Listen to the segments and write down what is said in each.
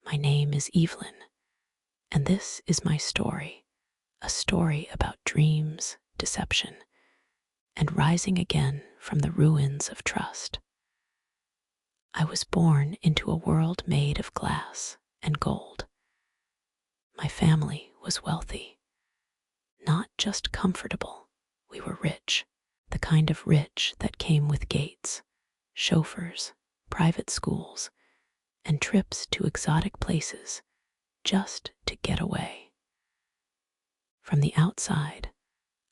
My name is Evelyn, and this is my story, a story about dreams, deception, and rising again from the ruins of trust. I was born into a world made of glass and gold. My family was wealthy, not just comfortable. We were rich, the kind of rich that came with gates, chauffeurs, private schools, and trips to exotic places just to get away. From the outside,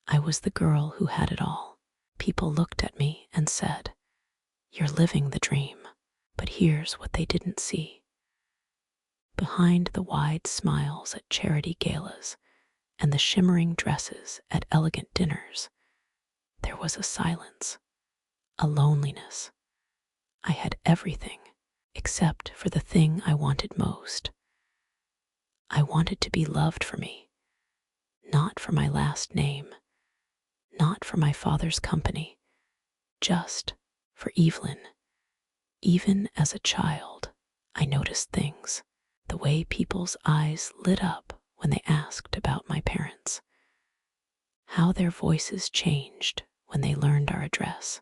I was the girl who had it all. People looked at me and said, "You're living the dream." But here's what they didn't see. Behind the wide smiles at charity galas and the shimmering dresses at elegant dinners, there was a silence, a loneliness. I had everything except for the thing I wanted most. I wanted to be loved for me, not for my last name, not for my father's company, just for Evelyn. Even as a child, I noticed things, the way people's eyes lit up when they asked about my parents, how their voices changed when they learned our address.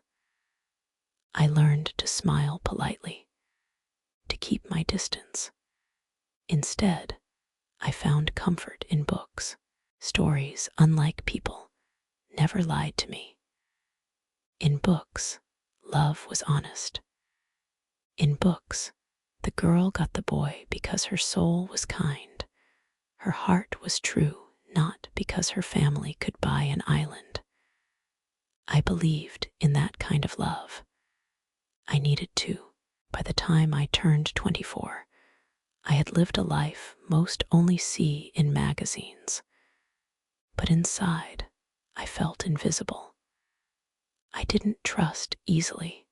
I learned to smile politely, to keep my distance. Instead, I found comfort in books. Stories, unlike people, never lied to me. In books, love was honest. In books, the girl got the boy because her soul was kind. Her heart was true, not because her family could buy an island. I believed in that kind of love. I needed to. By the time I turned 24, I had lived a life most only see in magazines. But inside, I felt invisible. I didn't trust easily.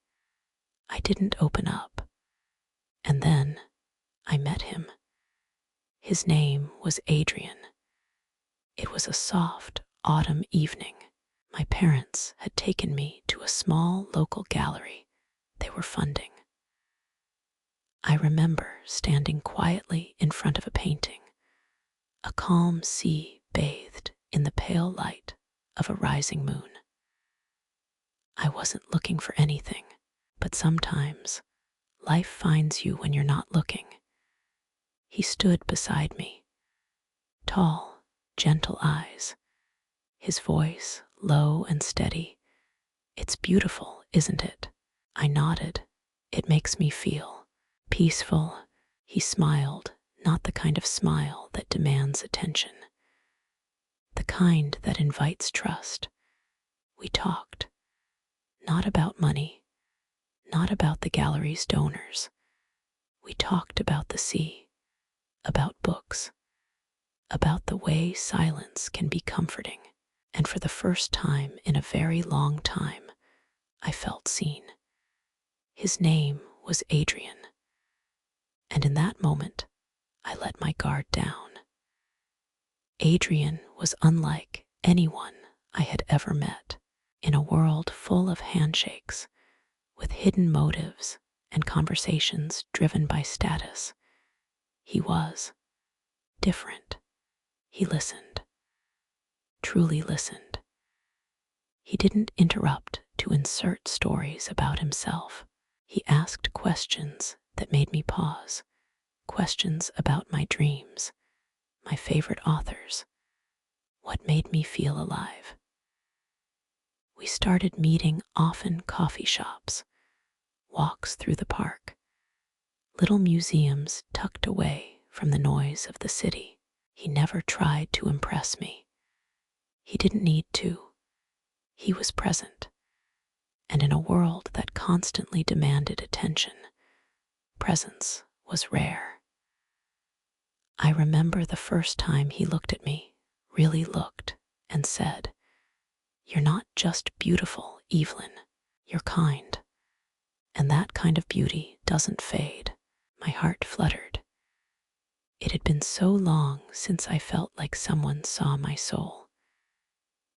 I didn't open up. And then I met him. His name was Adrian. It was a soft autumn evening. My parents had taken me to a small local gallery they were funding. I remember standing quietly in front of a painting, a calm sea bathed in the pale light of a rising moon. I wasn't looking for anything, but sometimes life finds you when you're not looking. He stood beside me, tall, gentle eyes, his voice low and steady. "It's beautiful, isn't it?" I nodded. "It makes me feel peaceful." He smiled, not the kind of smile that demands attention, the kind that invites trust. We talked, not about money, not about the gallery's donors. We talked about the sea, about books, about the way silence can be comforting. And for the first time in a very long time, I felt seen. His name was Adrian. And in that moment, I let my guard down. Adrian was unlike anyone I had ever met. In a world full of handshakes, with hidden motives and conversations driven by status, he was different. He listened, truly listened. He didn't interrupt to insert stories about himself. He asked questions that made me pause, questions about my dreams, my favorite authors, what made me feel alive. We started meeting often coffee shops, walks through the park, little museums tucked away from the noise of the city. He never tried to impress me. He didn't need to. He was present. And in a world that constantly demanded attention, presence was rare. I remember the first time he looked at me, really looked, and said, "You're not just beautiful, Evelyn. You're kind. And that kind of beauty doesn't fade." My heart fluttered. It had been so long since I felt like someone saw my soul.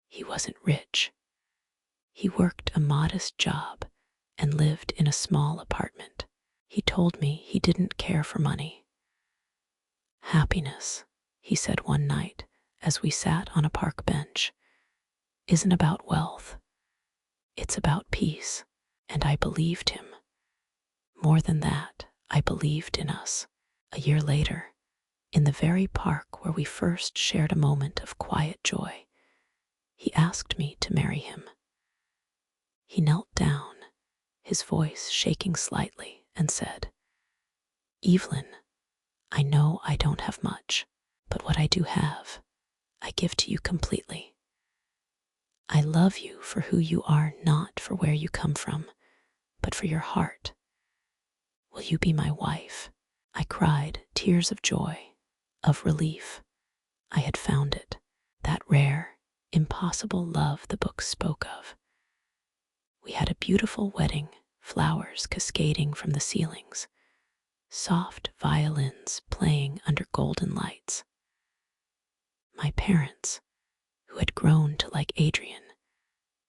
He wasn't rich. He worked a modest job and lived in a small apartment. He told me he didn't care for money. Happiness, he said one night as we sat on a park bench, isn't about wealth. It's about peace. And I believed him. More than that, I believed in us. A year later, in the very park where we first shared a moment of quiet joy, he asked me to marry him. He knelt down, his voice shaking slightly, and said, "Evelyn, I know I don't have much, but what I do have, I give to you completely. I love you for who you are, not for where you come from, but for your heart. Will you be my wife?" I cried tears of joy, of relief. I had found it, that rare, impossible love the books spoke of. We had a beautiful wedding, flowers cascading from the ceilings, soft violins playing under golden lights. My parents, who had grown to like Adrian,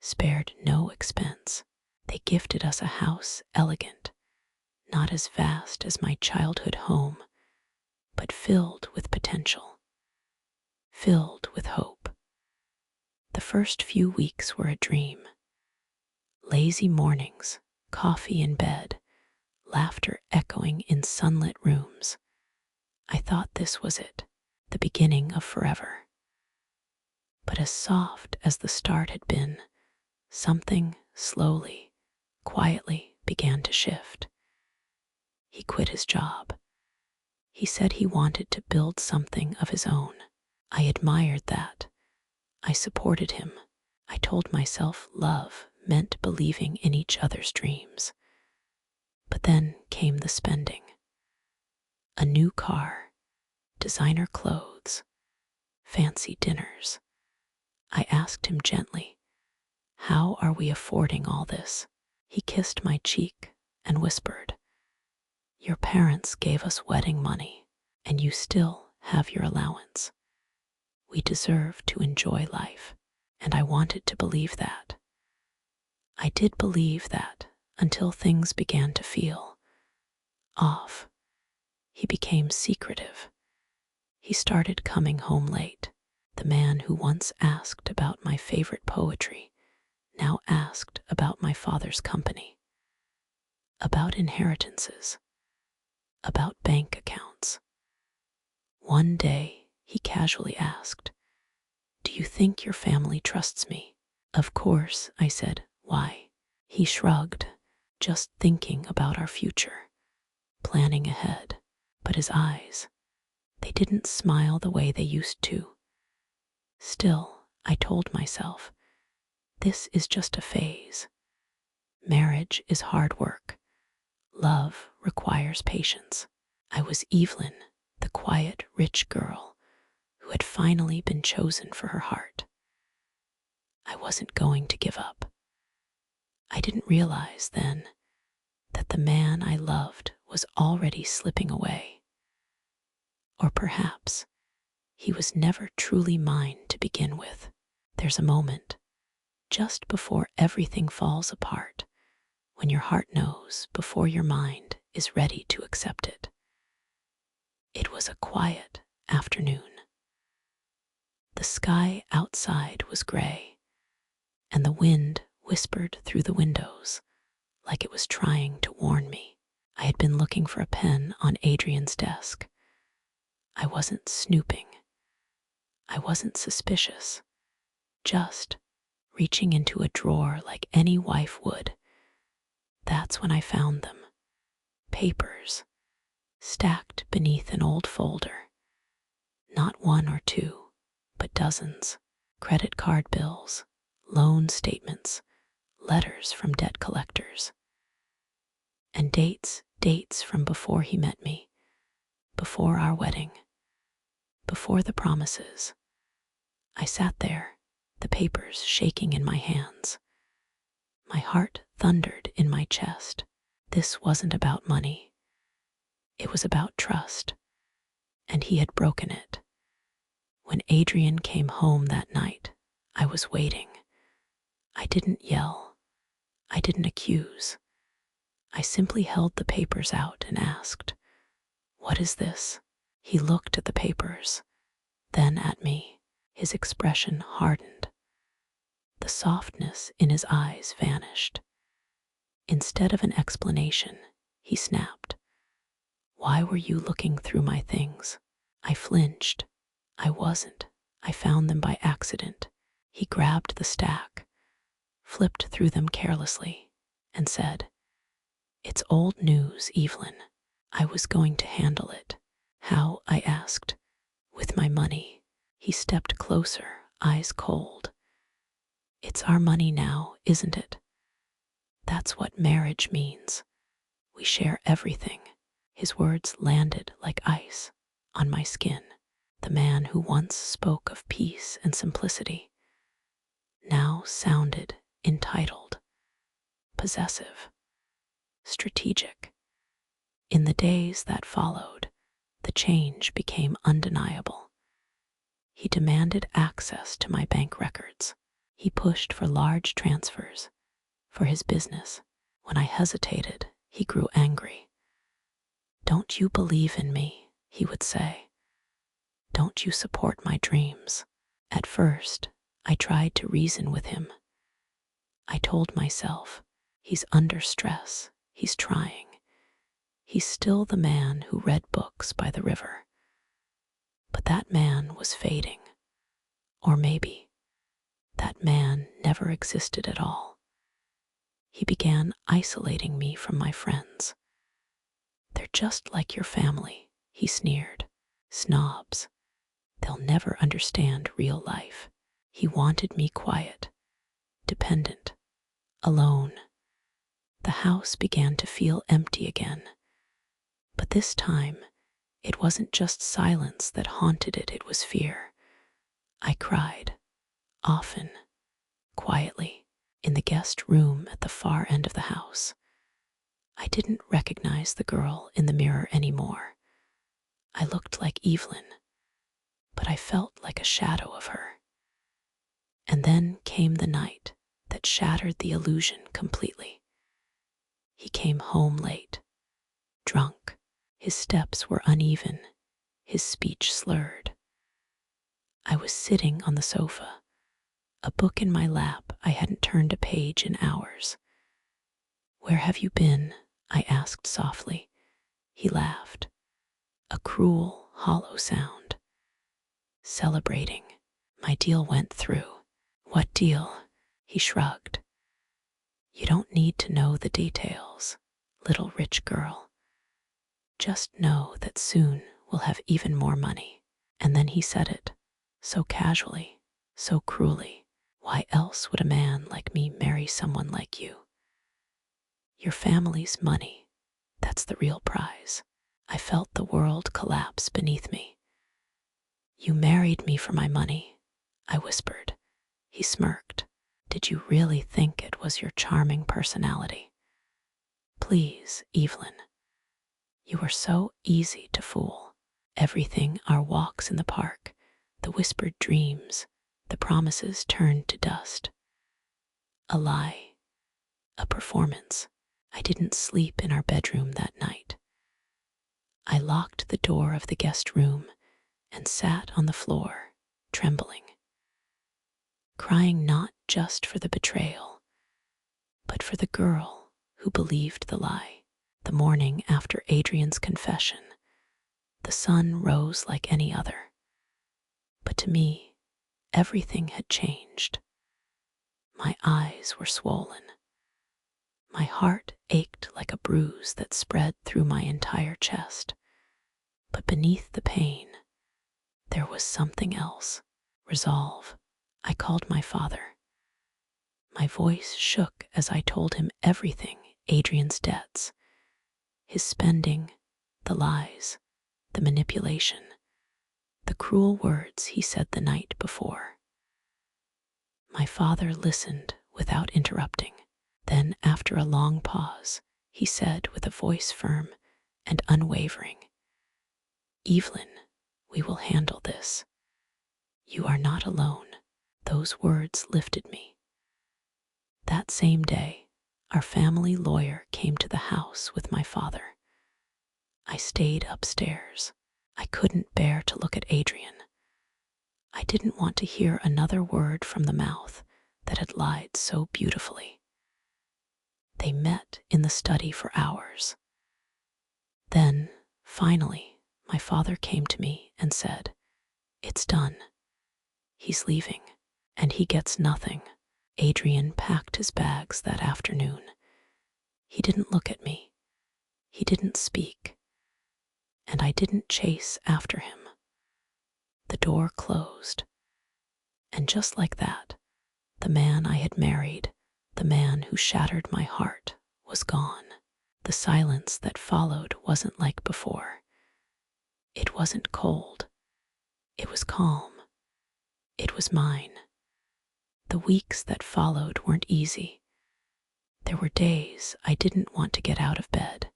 spared no expense. They gifted us a house elegant, not as vast as my childhood home, but filled with potential, filled with hope. The first few weeks were a dream. Lazy mornings, coffee in bed, laughter echoing in sunlit rooms. I thought this was it, the beginning of forever. But as soft as the start had been, something slowly, quietly began to shift. He quit his job. He said he wanted to build something of his own. I admired that. I supported him. I told myself love meant believing in each other's dreams. But then came the spending. A new car, designer clothes, fancy dinners. I asked him gently, "How are we affording all this?" He kissed my cheek and whispered, "Your parents gave us wedding money, and you still have your allowance. We deserve to enjoy life." And I wanted to believe that. I did believe that until things began to feel off. He became secretive. He started coming home late. The man who once asked about my favorite poetry now asked about my father's company, about inheritances, about bank accounts. One day, he casually asked, "Do you think your family trusts me?" "Of course," I said. "Why?" He shrugged, "Just thinking about our future, planning ahead." But his eyes, they didn't smile the way they used to. Still, I told myself, this is just a phase. Marriage is hard work. Love requires patience. I was Evelyn, the quiet, rich girl who had finally been chosen for her heart. I wasn't going to give up. I didn't realize then that the man I loved was already slipping away. Or perhaps he was never truly mine to begin with. There's a moment, just before everything falls apart, when your heart knows before your mind is ready to accept it. It was a quiet afternoon. The sky outside was gray, and the wind whispered through the windows like it was trying to warn me. I had been looking for a pen on Adrian's desk. I wasn't snooping. I wasn't suspicious. Just reaching into a drawer like any wife would. That's when I found them. Papers, stacked beneath an old folder. Not one or two, but dozens. Credit card bills, loan statements, letters from debt collectors. And dates from before he met me, before our wedding, before the promises. I sat there, the papers shaking in my hands. My heart thundered in my chest. This wasn't about money. It was about trust, and he had broken it. When Adrian came home that night, I was waiting. I didn't yell. I didn't accuse. I simply held the papers out and asked, "What is this?" He looked at the papers, then at me. His expression hardened. The softness in his eyes vanished. Instead of an explanation, he snapped, "Why were you looking through my things?" I flinched. "I wasn't. I found them by accident." He grabbed the stack, flipped through them carelessly, and said, "It's old news, Evelyn. I was going to handle it." "How?" I asked. "With my money." He stepped closer, eyes cold. "It's our money now, isn't it? That's what marriage means. We share everything." His words landed like ice on my skin. The man who once spoke of peace and simplicity now sounded entitled, possessive, strategic. In the days that followed, the change became undeniable. He demanded access to my bank records. He pushed for large transfers for his business. When I hesitated, he grew angry. "Don't you believe in me?" he would say. "Don't you support my dreams?" At first, I tried to reason with him. I told myself, he's under stress, he's trying. He's still the man who read books by the river. But that man was fading. Or maybe that man never existed at all. He began isolating me from my friends. "They're just like your family," he sneered. "Snobs. They'll never understand real life." He wanted me quiet, dependent, alone. The house began to feel empty again. But this time, it wasn't just silence that haunted it, it was fear. I cried, often, quietly, in the guest room at the far end of the house. I didn't recognize the girl in the mirror anymore. I looked like Evelyn, but I felt like a shadow of her. And then came the night that shattered the illusion completely. He came home late, drunk. His steps were uneven, his speech slurred. I was sitting on the sofa, a book in my lap. I hadn't turned a page in hours. "Where have you been?" I asked softly. He laughed, a cruel, hollow sound. "Celebrating. My deal went through." "What deal?" He shrugged. "You don't need to know the details, little rich girl. Just know that soon we'll have even more money." And then he said it, so casually, so cruelly. "Why else would a man like me marry someone like you? Your family's money, that's the real prize." I felt the world collapse beneath me. "You married me for my money," I whispered. He smirked. "Did you really think it was your charming personality?" "Please, Evelyn. You are so easy to fool. Everything, our walks in the park, the whispered dreams, the promises turned to dust. A lie, a performance." I didn't sleep in our bedroom that night. I locked the door of the guest room and sat on the floor, trembling, crying not just for the betrayal, but for the girl who believed the lie. The morning after Adrian's confession, the sun rose like any other. But to me, everything had changed. My eyes were swollen. My heart ached like a bruise that spread through my entire chest. But beneath the pain, there was something else. Resolve. I called my father. My voice shook as I told him everything: Adrian's debts, his spending, the lies, the manipulation, the cruel words he said the night before. My father listened without interrupting. Then, after a long pause, he said with a voice firm and unwavering, "Evelyn, we will handle this. You are not alone." Those words lifted me. That same day, our family lawyer came to the house with my father. I stayed upstairs. I couldn't bear to look at Adrian. I didn't want to hear another word from the mouth that had lied so beautifully. They met in the study for hours. Then, finally, my father came to me and said, "It's done. He's leaving, and he gets nothing." Adrian packed his bags that afternoon. He didn't look at me. He didn't speak. And I didn't chase after him. The door closed. And just like that, the man I had married, the man who shattered my heart, was gone. The silence that followed wasn't like before. It wasn't cold. It was calm. It was mine. The weeks that followed weren't easy. There were days I didn't want to get out of bed.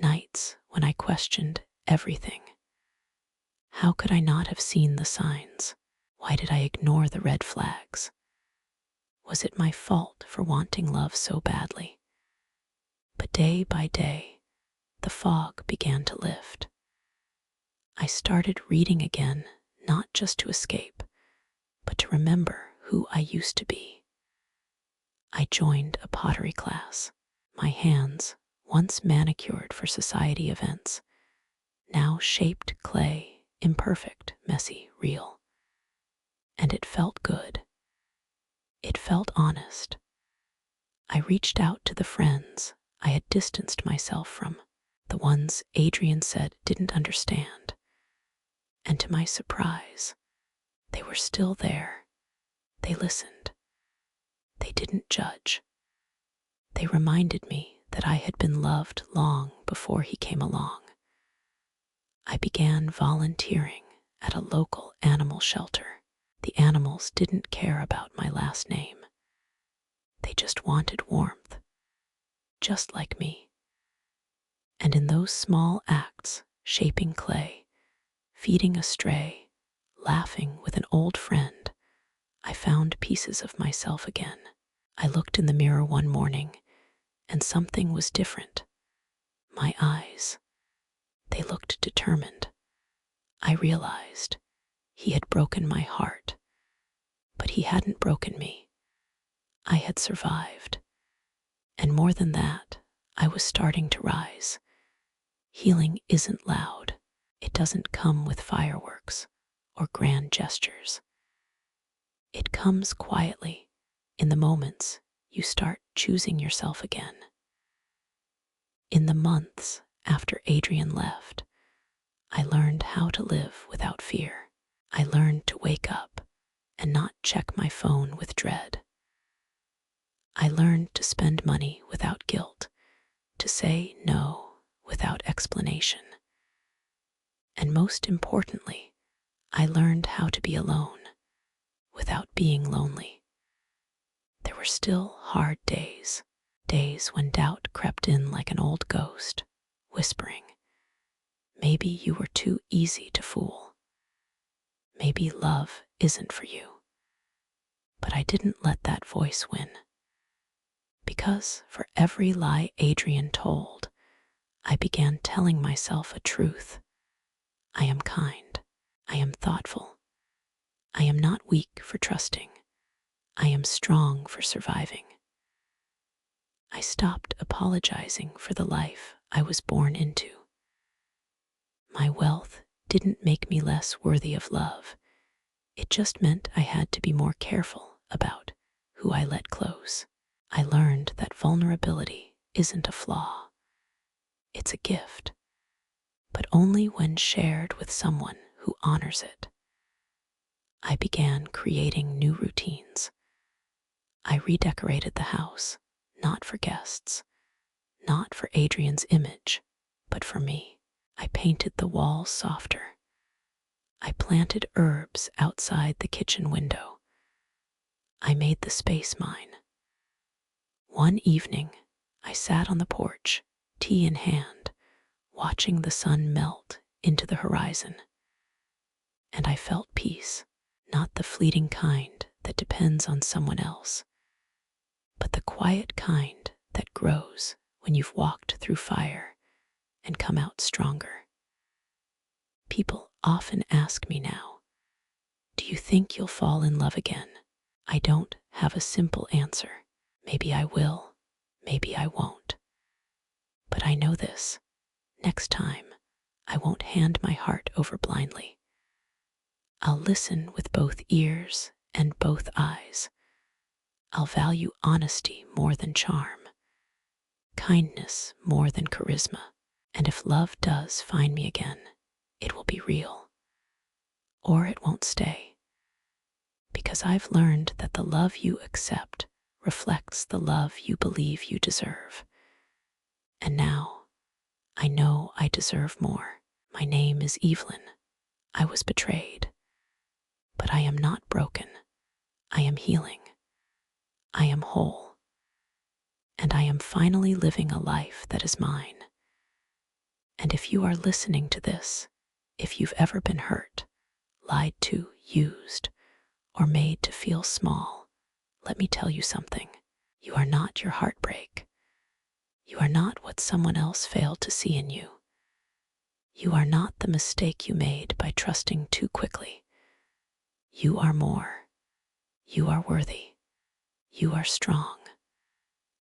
Nights when I questioned everything. How could I not have seen the signs? Why did I ignore the red flags? Was it my fault for wanting love so badly? But day by day, the fog began to lift. I started reading again, not just to escape, but to remember who I used to be. I joined a pottery class. My hands, once manicured for society events, now shaped clay, imperfect, messy, real. And it felt good. It felt honest. I reached out to the friends I had distanced myself from, the ones Adrian said didn't understand. And to my surprise, they were still there. They listened. They didn't judge. They reminded me that I had been loved long before he came along. I began volunteering at a local animal shelter. The animals didn't care about my last name. They just wanted warmth, just like me. And in those small acts, shaping clay, feeding a stray, laughing with an old friend, I found pieces of myself again. I looked in the mirror one morning, and something was different. My eyes, they looked determined. I realized he had broken my heart, but he hadn't broken me. I had survived. And more than that, I was starting to rise. Healing isn't loud. It doesn't come with fireworks or grand gestures. It comes quietly in the moments you start choosing yourself again. In the months after Adrian left, I learned how to live without fear. I learned to wake up and not check my phone with dread. I learned to spend money without guilt, to say no without explanation. And most importantly, I learned how to be alone without being lonely. There were still hard days, days when doubt crept in like an old ghost, whispering, maybe you were too easy to fool. Maybe love isn't for you. But I didn't let that voice win. Because for every lie Adrian told, I began telling myself a truth. I am kind. I am thoughtful. I am not weak for trusting. I am strong for surviving. I stopped apologizing for the life I was born into. My wealth didn't make me less worthy of love. It just meant I had to be more careful about who I let close. I learned that vulnerability isn't a flaw. It's a gift, but only when shared with someone who honors it. I began creating new routines. I redecorated the house, not for guests, not for Adrian's image, but for me. I painted the walls softer. I planted herbs outside the kitchen window. I made the space mine. One evening, I sat on the porch, tea in hand, watching the sun melt into the horizon. And I felt peace, not the fleeting kind that depends on someone else, but the quiet kind that grows when you've walked through fire and come out stronger. People often ask me now, do you think you'll fall in love again? I don't have a simple answer. Maybe I will, maybe I won't. But I know this. Next time, I won't hand my heart over blindly. I'll listen with both ears and both eyes. I'll value honesty more than charm, kindness more than charisma. And if love does find me again, it will be real, or it won't stay. Because I've learned that the love you accept reflects the love you believe you deserve. And now, I know I deserve more. My name is Evelyn. I was betrayed. But I am not broken. I am healing. I am whole. And I am finally living a life that is mine. And if you are listening to this, if you've ever been hurt, lied to, used, or made to feel small, let me tell you something. You are not your heartbreak. You are not what someone else failed to see in you. You are not the mistake you made by trusting too quickly. You are more. You are worthy. You are strong.